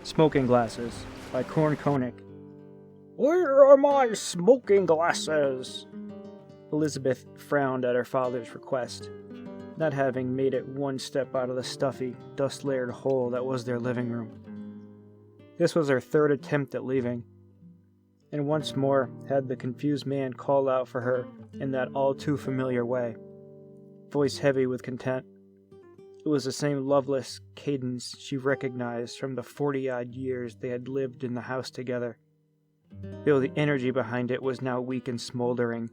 Smoking Glasses by Koenig. Where are my smoking glasses? Elizabeth frowned at her father's request, not having made it one step out of the stuffy, dust-layered hole that was their living room. This was her third attempt at leaving, and once more had the confused man call out for her in that all-too-familiar way, voice heavy with content. It was the same loveless cadence she recognized from the 40-odd years they had lived in the house together, though the energy behind it was now weak and smoldering,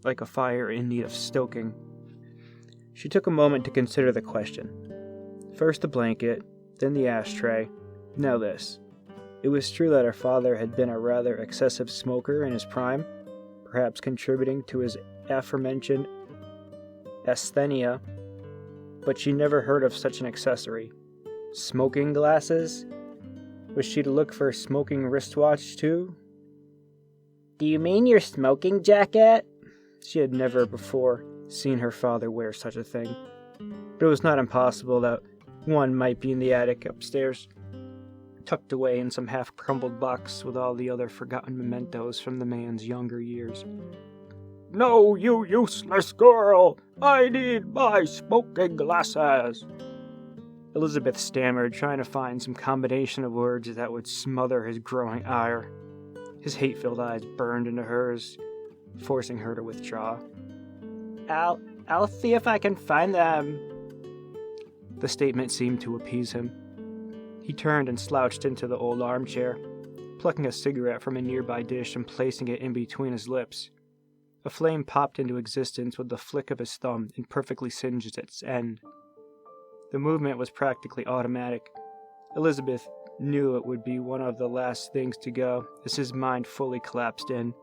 like a fire in need of stoking. She took a moment to consider the question. First the blanket, then the ashtray, now this. It was true that her father had been a rather excessive smoker in his prime, perhaps contributing to his aforementioned asthenia, but she never heard of such an accessory. Smoking glasses? Was she to look for a smoking wristwatch, too? Do you mean your smoking jacket? She had never before seen her father wear such a thing, but it was not impossible that one might be in the attic upstairs, tucked away in some half-crumbled box with all the other forgotten mementos from the man's younger years. No, you useless girl! I need my smoking glasses! Elizabeth stammered, trying to find some combination of words that would smother his growing ire. His hate-filled eyes burned into hers, forcing her to withdraw. I'll see if I can find them. The statement seemed to appease him. He turned and slouched into the old armchair, plucking a cigarette from a nearby dish and placing it in between his lips. A flame popped into existence with the flick of his thumb and perfectly singed its end. The movement was practically automatic. Elizabeth knew it would be one of the last things to go as his mind fully collapsed in.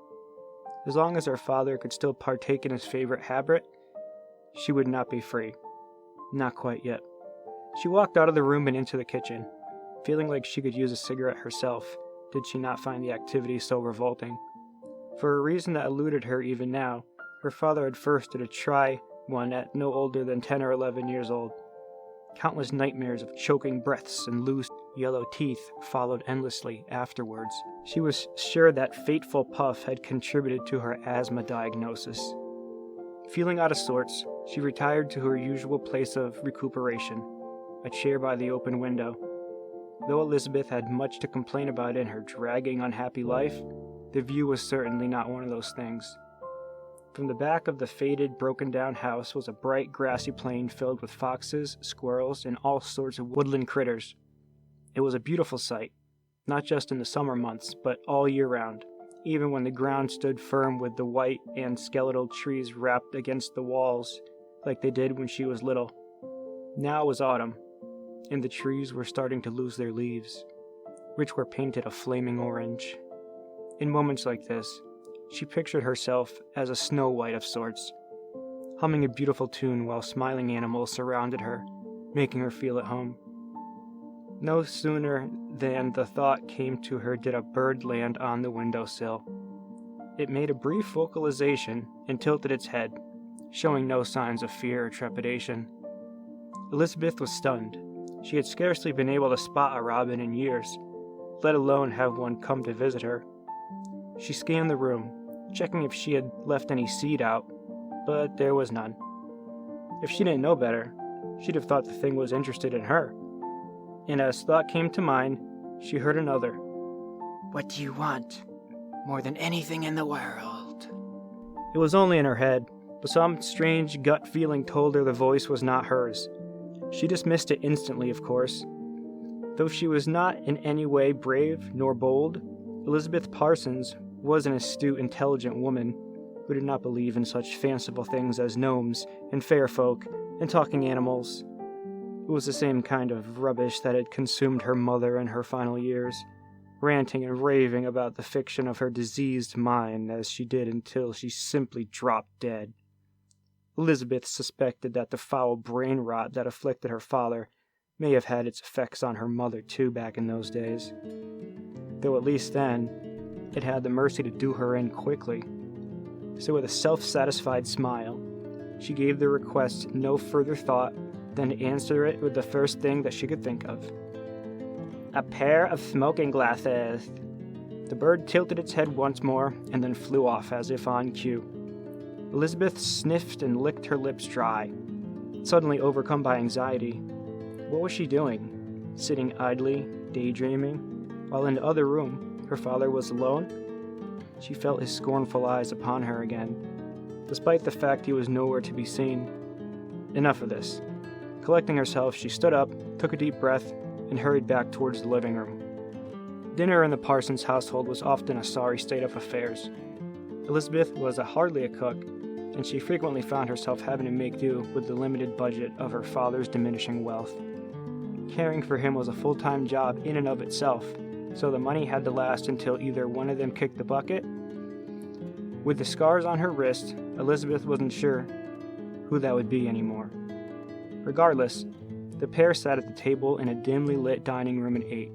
As long as her father could still partake in his favorite habit, she would not be free. Not quite yet. She walked out of the room and into the kitchen, feeling like she could use a cigarette herself, did she not find the activity so revolting. For a reason that eluded her even now, her father had forced her to try one at no older than 10 or 11 years old. Countless nightmares of choking breaths and loose, yellow teeth followed endlessly afterwards. She was sure that fateful puff had contributed to her asthma diagnosis. Feeling out of sorts, she retired to her usual place of recuperation, a chair by the open window. Though Elizabeth had much to complain about in her dragging, unhappy life, the view was certainly not one of those things. From the back of the faded, broken-down house was a bright, grassy plain filled with foxes, squirrels, and all sorts of woodland critters. It was a beautiful sight, not just in the summer months, but all year round, even when the ground stood firm with the white and skeletal trees wrapped against the walls like they did when she was little. Now it was autumn, and the trees were starting to lose their leaves, which were painted a flaming orange. In moments like this, she pictured herself as a Snow White of sorts, humming a beautiful tune while smiling animals surrounded her, making her feel at home. No sooner than the thought came to her did a bird land on the windowsill. It made a brief vocalization and tilted its head, showing no signs of fear or trepidation. Elizabeth was stunned. She had scarcely been able to spot a robin in years, let alone have one come to visit her. She scanned the room, checking if she had left any seed out, but there was none. If she didn't know better, she'd have thought the thing was interested in her. And as thought came to mind, she heard another. What do you want? More than anything in the world. It was only in her head, but some strange gut feeling told her the voice was not hers. She dismissed it instantly, of course. Though she was not in any way brave nor bold, Elizabeth Parsons was an astute, intelligent woman who did not believe in such fanciful things as gnomes and fair folk and talking animals. It was the same kind of rubbish that had consumed her mother in her final years, ranting and raving about the fiction of her diseased mind as she did until she simply dropped dead. Elizabeth suspected that the foul brain rot that afflicted her father may have had its effects on her mother too back in those days, though at least then it had the mercy to do her in quickly. So with a self-satisfied smile, she gave the request no further thought than to answer it with the first thing that she could think of. A pair of smoking glasses. The bird tilted its head once more and then flew off as if on cue. Elizabeth sniffed and licked her lips dry, suddenly overcome by anxiety. What was she doing? Sitting idly, daydreaming, while in the other room, her father was alone? She felt his scornful eyes upon her again, despite the fact he was nowhere to be seen. Enough of this. Collecting herself, she stood up, took a deep breath, and hurried back towards the living room. Dinner in the Parsons household was often a sorry state of affairs. Elizabeth was hardly a cook, and she frequently found herself having to make do with the limited budget of her father's diminishing wealth. Caring for him was a full-time job in and of itself, so the money had to last until either one of them kicked the bucket. With the scars on her wrist, Elizabeth wasn't sure who that would be anymore. Regardless, the pair sat at the table in a dimly lit dining room and ate.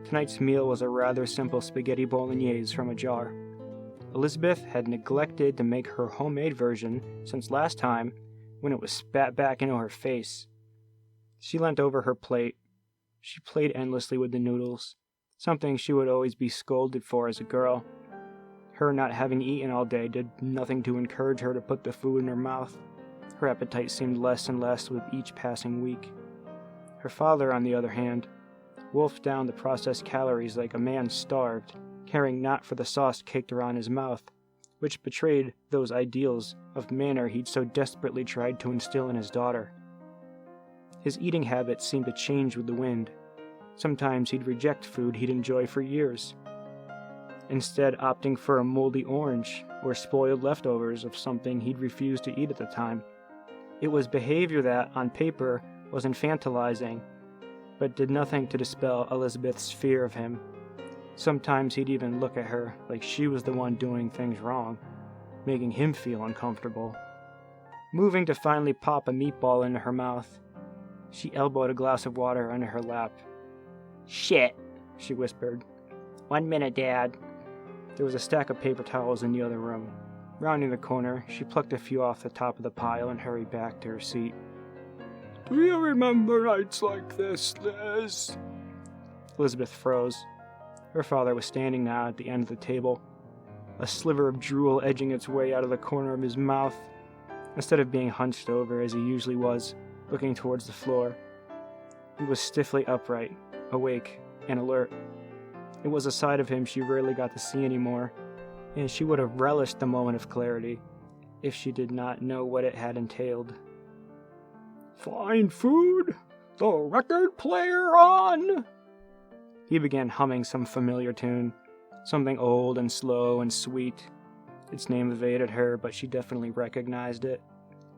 Tonight's meal was a rather simple spaghetti bolognese from a jar. Elizabeth had neglected to make her homemade version since last time, when it was spat back into her face. She leant over her plate. She played endlessly with the noodles, something she would always be scolded for as a girl. Her not having eaten all day did nothing to encourage her to put the food in her mouth. Her appetite seemed less and less with each passing week. Her father, on the other hand, wolfed down the processed calories like a man starved, caring not for the sauce caked around his mouth, which betrayed those ideals of manner he'd so desperately tried to instill in his daughter. His eating habits seemed to change with the wind. Sometimes he'd reject food he'd enjoyed for years, instead opting for a moldy orange or spoiled leftovers of something he'd refused to eat at the time. It was behavior that, on paper, was infantilizing, but did nothing to dispel Elizabeth's fear of him. Sometimes he'd even look at her like she was the one doing things wrong, making him feel uncomfortable. Moving to finally pop a meatball into her mouth, she elbowed a glass of water under her lap. "Shit," she whispered. "1 minute, Dad." There was a stack of paper towels in the other room. Rounding the corner, she plucked a few off the top of the pile and hurried back to her seat. Do you remember nights like this, Liz? Elizabeth froze. Her father was standing now at the end of the table, a sliver of drool edging its way out of the corner of his mouth, instead of being hunched over as he usually was, looking towards the floor. He was stiffly upright, awake, and alert. It was a side of him she rarely got to see anymore, and she would have relished the moment of clarity if she did not know what it had entailed. Fine food? The record player on? He began humming some familiar tune, something old and slow and sweet. Its name evaded her, but she definitely recognized it,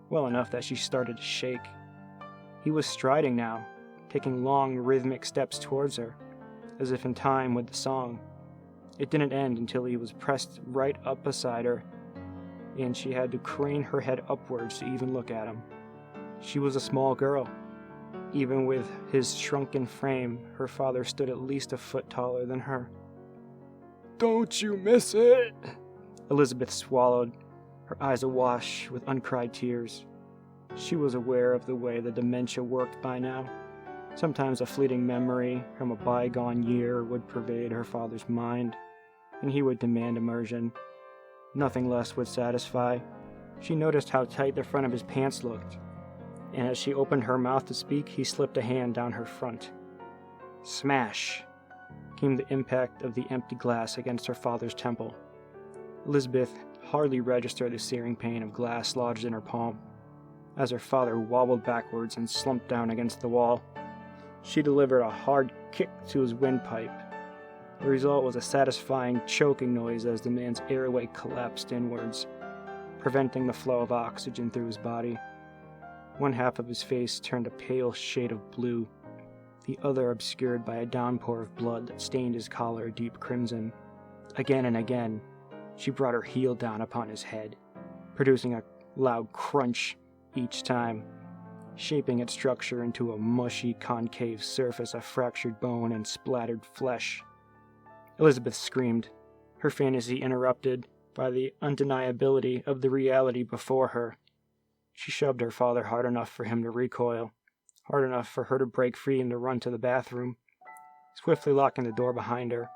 well enough that she started to shake. He was striding now, taking long, rhythmic steps towards her, as if in time with the song. It didn't end until he was pressed right up beside her, and she had to crane her head upwards to even look at him. She was a small girl. Even with his shrunken frame, her father stood at least a foot taller than her. Don't you miss it? Elizabeth swallowed, her eyes awash with uncried tears. She was aware of the way the dementia worked by now. Sometimes a fleeting memory from a bygone year would pervade her father's mind, and he would demand immersion. Nothing less would satisfy. She noticed how tight the front of his pants looked, and as she opened her mouth to speak, he slipped a hand down her front. Smash! Came the impact of the empty glass against her father's temple. Elizabeth hardly registered the searing pain of glass lodged in her palm, as her father wobbled backwards and slumped down against the wall. She delivered a hard kick to his windpipe. The result was a satisfying choking noise as the man's airway collapsed inwards, preventing the flow of oxygen through his body. One half of his face turned a pale shade of blue, the other obscured by a downpour of blood that stained his collar a deep crimson. Again and again, she brought her heel down upon his head, producing a loud crunch each time, shaping its structure into a mushy, concave surface of fractured bone and splattered flesh. Elizabeth screamed, her fantasy interrupted by the undeniability of the reality before her. She shoved her father hard enough for him to recoil, hard enough for her to break free and to run to the bathroom. swiftly locking the door behind her.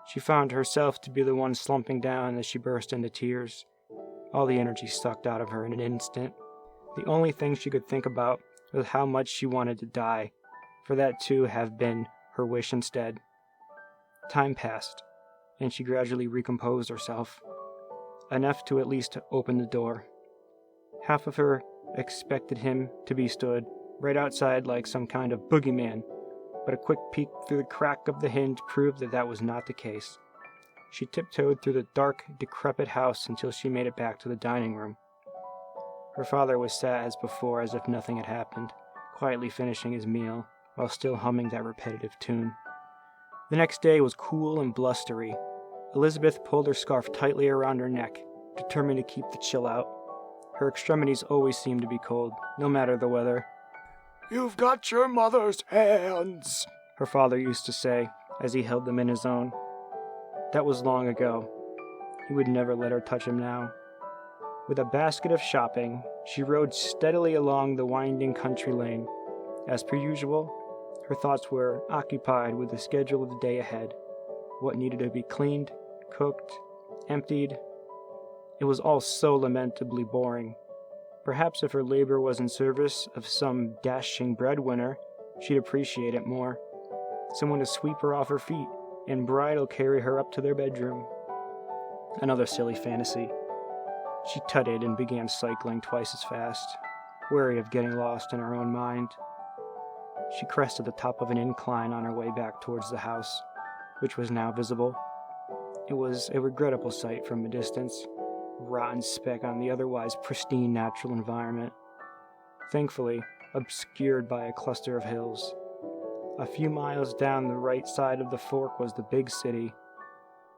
She found herself to be the one slumping down as she burst into tears, all the energy sucked out of her in an instant. The only thing she could think about was how much she wanted to die, for that too have been her wish instead. Time passed, and she gradually recomposed herself, enough to at least open the door. Half of her expected him to be stood right outside like some kind of boogeyman, but a quick peek through the crack of the hinge proved that that was not the case. She tiptoed through the dark, decrepit house until she made it back to the dining room. Her father was sat as before, as if nothing had happened, quietly finishing his meal, while still humming that repetitive tune. The next day was cool and blustery. Elizabeth pulled her scarf tightly around her neck, determined to keep the chill out. Her extremities always seemed to be cold, no matter the weather. "You've got your mother's hands," her father used to say, as he held them in his own. That was long ago. He would never let her touch him now. With a basket of shopping, she rode steadily along the winding country lane. As per usual, her thoughts were occupied with the schedule of the day ahead, what needed to be cleaned, cooked, emptied. It was all so lamentably boring. Perhaps if her labor was in service of some dashing breadwinner, she'd appreciate it more. Someone to sweep her off her feet, and bridal carry her up to their bedroom. Another silly fantasy. She tutted and began cycling twice as fast, wary of getting lost in her own mind. She crested the top of an incline on her way back towards the house, which was now visible. It was a regrettable sight from a distance, a rotten speck on the otherwise pristine natural environment, thankfully obscured by a cluster of hills. A few miles down the right side of the fork was the big city,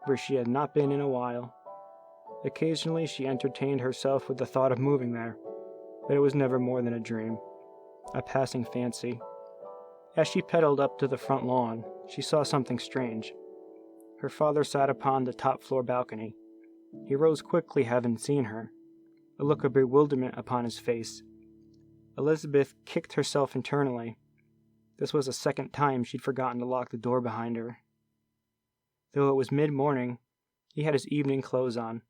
where she had not been in a while. Occasionally she entertained herself with the thought of moving there, but it was never more than a dream, a passing fancy. As she pedaled up to the front lawn, she saw something strange. Her father sat upon the top-floor balcony. He rose quickly, having seen her, a look of bewilderment upon his face. Elizabeth kicked herself internally. This was the second time she'd forgotten to lock the door behind her. Though it was mid-morning, he had his evening clothes on,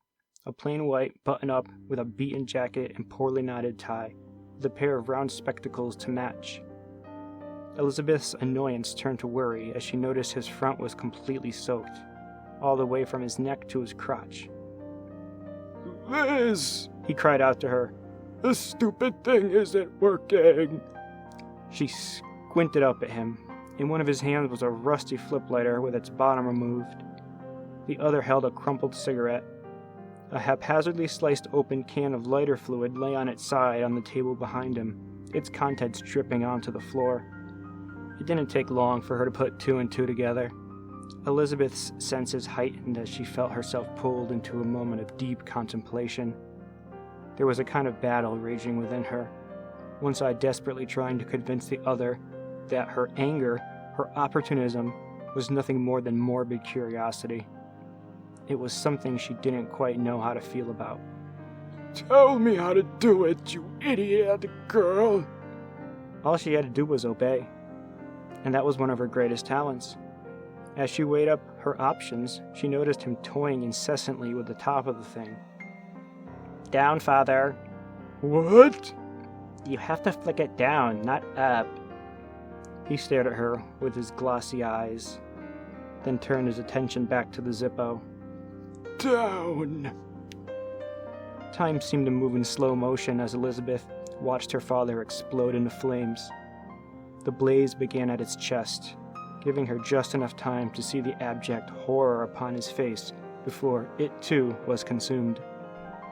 a plain white button-up with a beaten jacket and poorly knotted tie, with a pair of round spectacles to match. Elizabeth's annoyance turned to worry as she noticed his front was completely soaked, all the way from his neck to his crotch. "Liz!" he cried out to her. "This stupid thing isn't working." She squinted up at him. In one of his hands was a rusty flip lighter with its bottom removed. The other held a crumpled cigarette. A haphazardly sliced open can of lighter fluid lay on its side on the table behind him, its contents dripping onto the floor. It didn't take long for her to put two and two together. Elizabeth's senses heightened as she felt herself pulled into a moment of deep contemplation. There was a kind of battle raging within her, one side desperately trying to convince the other that her anger, her opportunism, was nothing more than morbid curiosity. It was something she didn't quite know how to feel about. "Tell me how to do it, you idiot girl." All she had to do was obey, and that was one of her greatest talents. As she weighed up her options, she noticed him toying incessantly with the top of the thing. "Down, father." "What?" "You have to flick it down, not up." He stared at her with his glossy eyes, then turned his attention back to the Zippo. "Down." Time seemed to move in slow motion as Elizabeth watched her father explode into flames. The blaze began at its chest, giving her just enough time to see the abject horror upon his face before it too was consumed.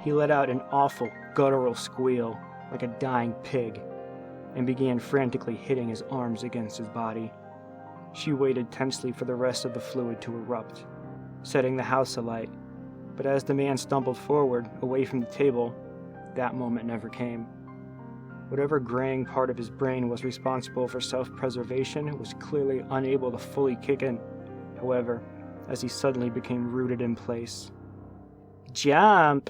He let out an awful, guttural squeal, like a dying pig, and began frantically hitting his arms against his body. She waited tensely for the rest of the fluid to erupt, setting the house alight, but as the man stumbled forward, away from the table, that moment never came. Whatever graying part of his brain was responsible for self-preservation was clearly unable to fully kick in, however, as he suddenly became rooted in place. "Jump!"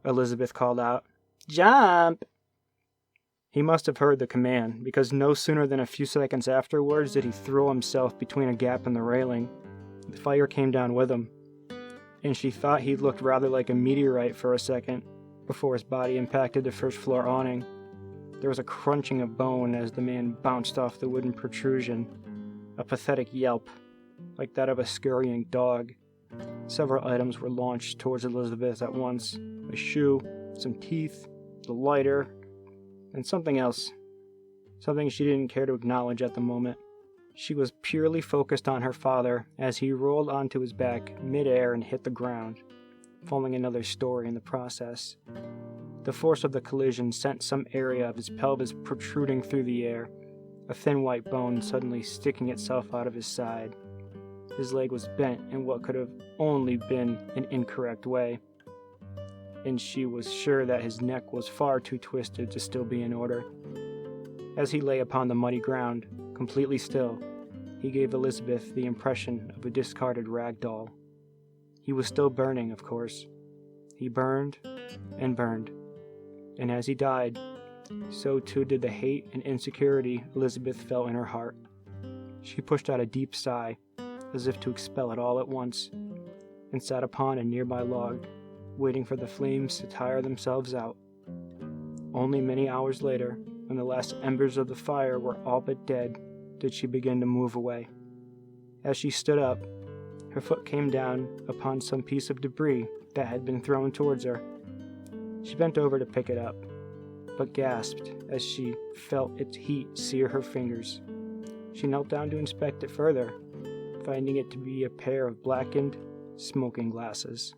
Elizabeth called out. "Jump!" He must have heard the command, because no sooner than a few seconds afterwards did he throw himself between a gap in the railing. The fire came down with him, and she thought he looked rather like a meteorite for a second, before his body impacted the first-floor awning. There was a crunching of bone as the man bounced off the wooden protrusion, a pathetic yelp, like that of a scurrying dog. Several items were launched towards Elizabeth at once: a shoe, some teeth, the lighter, and something else. Something she didn't care to acknowledge at the moment. She was purely focused on her father as he rolled onto his back mid-air and hit the ground, falling another story in the process. The force of the collision sent some area of his pelvis protruding through the air, a thin white bone suddenly sticking itself out of his side. His leg was bent in what could have only been an incorrect way, and she was sure that his neck was far too twisted to still be in order. As he lay upon the muddy ground, completely still, he gave Elizabeth the impression of a discarded rag doll. He was still burning, of course. He burned and burned, and as he died, so too did the hate and insecurity Elizabeth felt in her heart. She pushed out a deep sigh, as if to expel it all at once, and sat upon a nearby log, waiting for the flames to tire themselves out. Only many hours later, when the last embers of the fire were all but dead, did she begin to move away. As she stood up, her foot came down upon some piece of debris that had been thrown towards her. She bent over to pick it up, but gasped as she felt its heat sear her fingers. She knelt down to inspect it further, finding it to be a pair of blackened, smoking glasses.